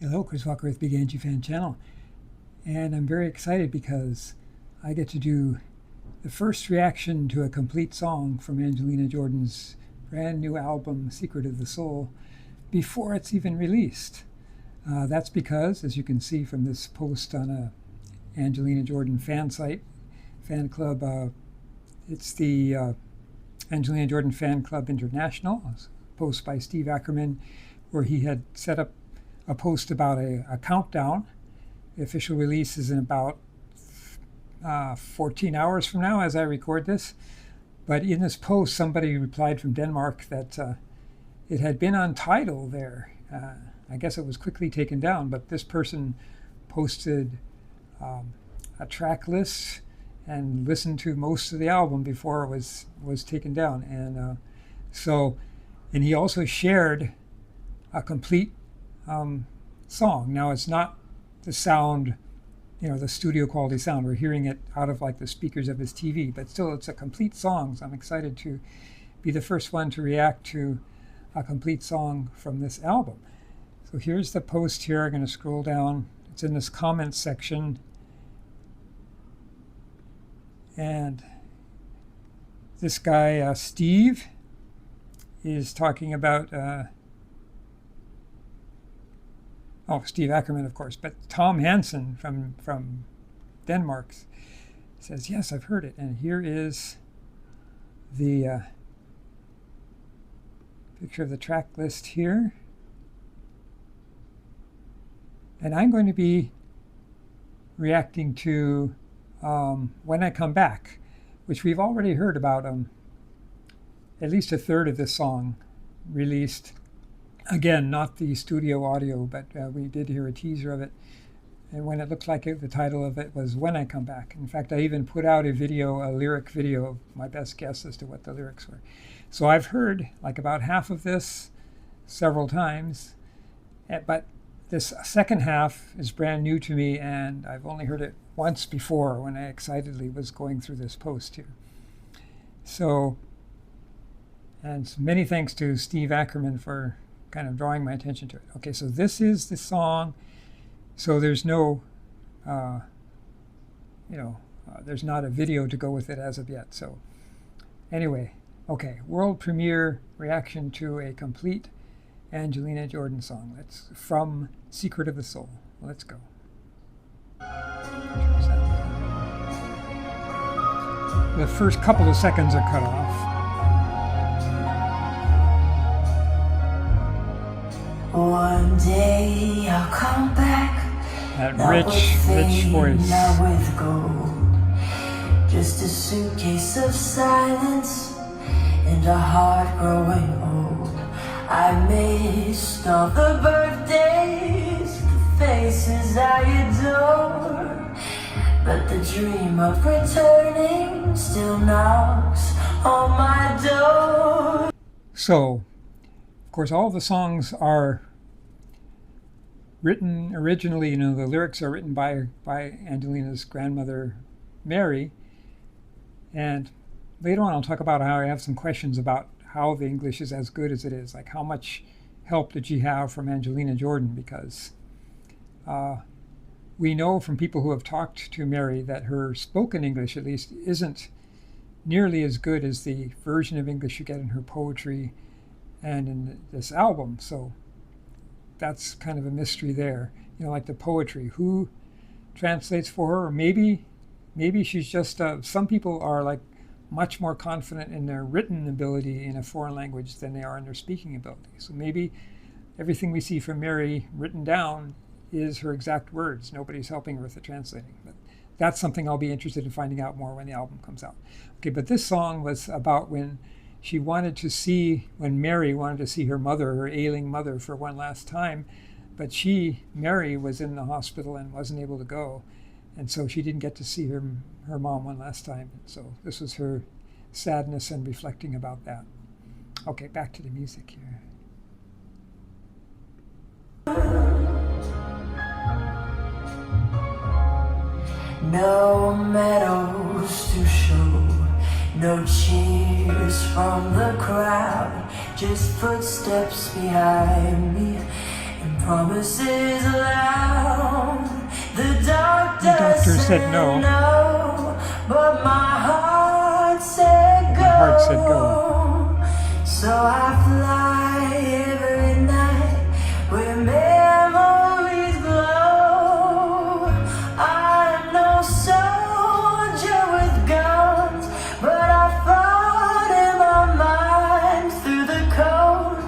Hello, Chris Walker with Big Angie Fan Channel. And I'm very excited because I get to do the first reaction to a complete song from Angelina Jordan's brand new album, Secret of the Soul, before it's even released. That's because, as you can see from this post on a Angelina Jordan fan site, fan club, it's the Angelina Jordan Fan Club International, a post by Steve Ackerman, where he had set up a post about a countdown. The official release is in about 14 hours from now as I record this. But in this post, somebody replied from Denmark that it had been on Tidal there. I guess it was quickly taken down, but this person posted a track list and listened to most of the album before it was taken down. And he also shared a complete song. Now it's not the sound, the studio quality sound. We're hearing it out of like the speakers of his TV, but still it's a complete song. So I'm excited to be the first one to react to a complete song from this album. So here's the post here. I'm going to scroll down. It's in this comments section. And this guy, Steve, is talking about Steve Ackerman, of course, but Tom Hansen from Denmark says, yes, I've heard it. And here is the picture of the track list here. And I'm going to be reacting to When I Come Back, which we've already heard about at least a third of this song released. Again, not the studio audio, but we did hear a teaser of it. And when it looked like it, the title of it was When I Come Back. In fact, I even put out a lyric video of my best guess as to what the lyrics were. So I've heard like about half of this several times, but this second half is brand new to me, and I've only heard it once before when I excitedly was going through this post here. So, and many thanks to Steve Ackerman for kind of drawing my attention to it. Okay, so this is the song. So there's no, there's not a video to go with it as of yet. So anyway, okay, world premiere reaction to a complete Angelina Jordan song. That's from Secret of the Soul. Let's go. The first couple of seconds are cut off. One day I'll come back. That rich voice. Not with gold. Just a suitcase of silence and a heart growing old. I missed all the birthdays, the faces I adore, but the dream of returning still knocks on my door. So, of course, all the songs are written originally, the lyrics are written by Angelina's grandmother, Mary. And later on, I'll talk about how I have some questions about how the English is as good as it is. Like, how much help did she have from Angelina Jordan? Because we know from people who have talked to Mary that her spoken English, at least, isn't nearly as good as the version of English you get in her poetry and in this album. So that's kind of a mystery there. Like the poetry, who translates for her? Or maybe she's just, some people are like much more confident in their written ability in a foreign language than they are in their speaking ability. So maybe everything we see from Mary written down is her exact words. Nobody's helping her with the translating. But that's something I'll be interested in finding out more when the album comes out. Okay, but this song was about when Mary wanted to see her mother, her ailing mother, for one last time, but Mary was in the hospital and wasn't able to go, and so she didn't get to see her mom one last time. So this was her sadness and reflecting about that. Okay, back to the music here. No meadows to show, no cheers from the crowd, just footsteps behind me and promises loud. The doctor doctor said no. But my heart said go. My heart said go. So I fly every night where memories glow. I'm no soldier with guns, but I fought in my mind through the cold.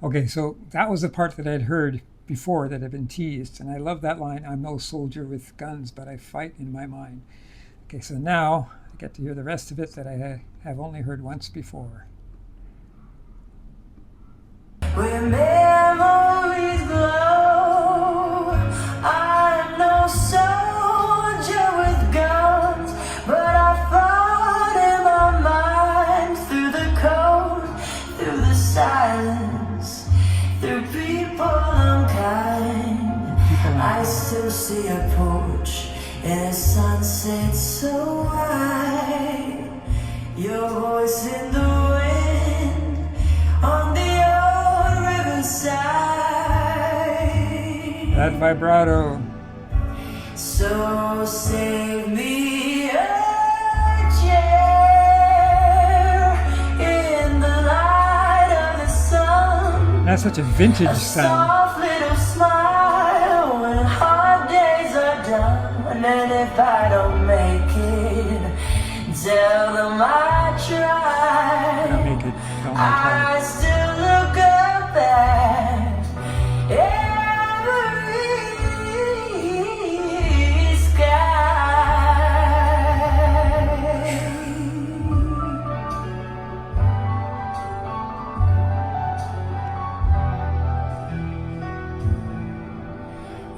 Okay, so that was the part that I'd heard before that had been teased, and I love that line, I'm no soldier with guns, but I fight in my mind. Okay, so now I get to hear the rest of it that I have only heard once before. Where memories glow, I'm no soldier with guns, but I fought in my mind through the cold, through the silence, through people unkind. I still see a porch and a sunset so white. Your voice in the wind on the old riverside. That vibrato. So save me a chair in the light of the sun. That's such a vintage A sound. soft little smile when hard days are done. And if I don't make it, tell them I tried. Don't make it. Don't make I it. still look up at every sky.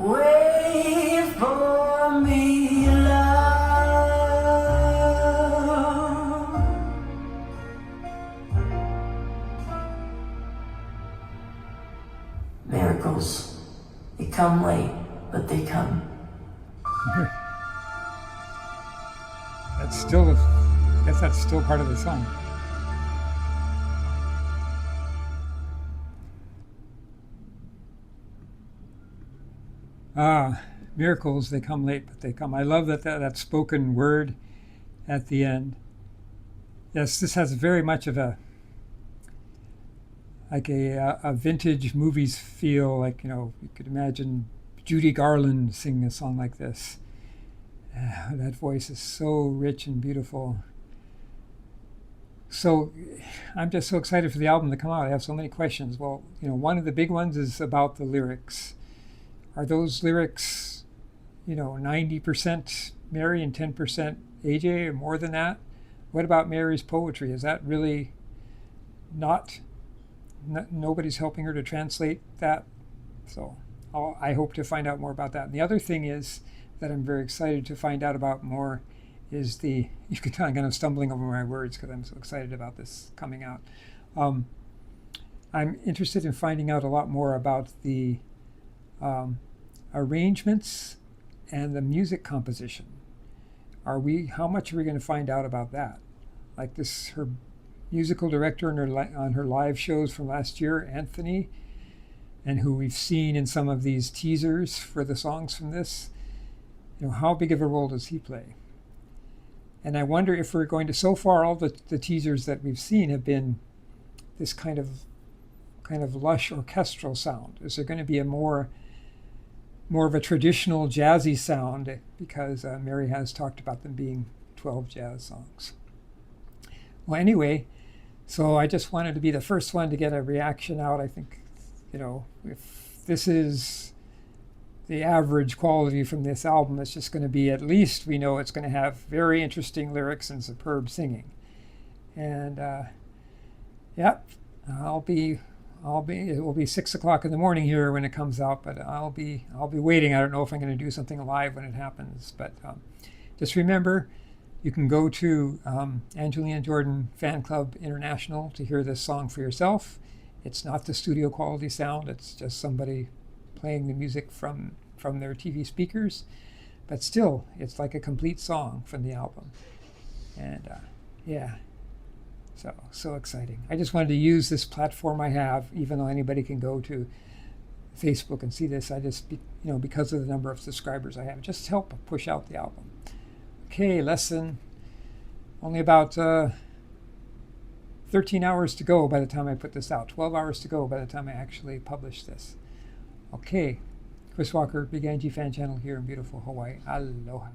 Wait for me, love. Miracles, they come late, but they come. That's still, I guess that's still part of the song. Miracles, they come late, but they come. I love that spoken word at the end. Yes, this has very much of a vintage movies feel, like, you could imagine Judy Garland singing a song like this. That voice is so rich and beautiful. So I'm just so excited for the album to come out. I have so many questions. Well, one of the big ones is about the lyrics. Are those lyrics, 90% Mary and 10% AJ, or more than that? What about Mary's poetry? Is that really nobody's helping her to translate that? So I hope to find out more about that. And the other thing is that I'm very excited to find out about more is you can tell I'm kind of stumbling over my words because I'm so excited about this coming out. I'm interested in finding out a lot more about the arrangements and the music composition. How much are we going to find out about that? Like her musical director on her live shows from last year, Anthony, and who we've seen in some of these teasers for the songs from this, how big of a role does he play? And I wonder if we're going to, so far all the teasers that we've seen have been this kind of lush orchestral sound. Is there going to be a more of a traditional jazzy sound, because Mary has talked about them being 12 jazz songs. Well, anyway, so I just wanted to be the first one to get a reaction out. I think, if this is the average quality from this album, it's just going to be, at least we know it's going to have very interesting lyrics and superb singing. And it will be 6 o'clock in the morning here when it comes out, but I'll be waiting. I don't know if I'm going to do something live when it happens, but just remember, you can go to Angelina Jordan Fan Club International to hear this song for yourself. It's not the studio quality sound, it's just somebody playing the music from their TV speakers, but still, it's like a complete song from the album. And so exciting. I just wanted to use this platform I have, even though anybody can go to Facebook and see this. I just, because of the number of subscribers I have, just help push out the album. Okay, only about 13 hours to go by the time I put this out. 12 hours to go by the time I actually publish this. Okay, Chris Walker, Big Angie Fan Channel here in beautiful Hawaii. Aloha.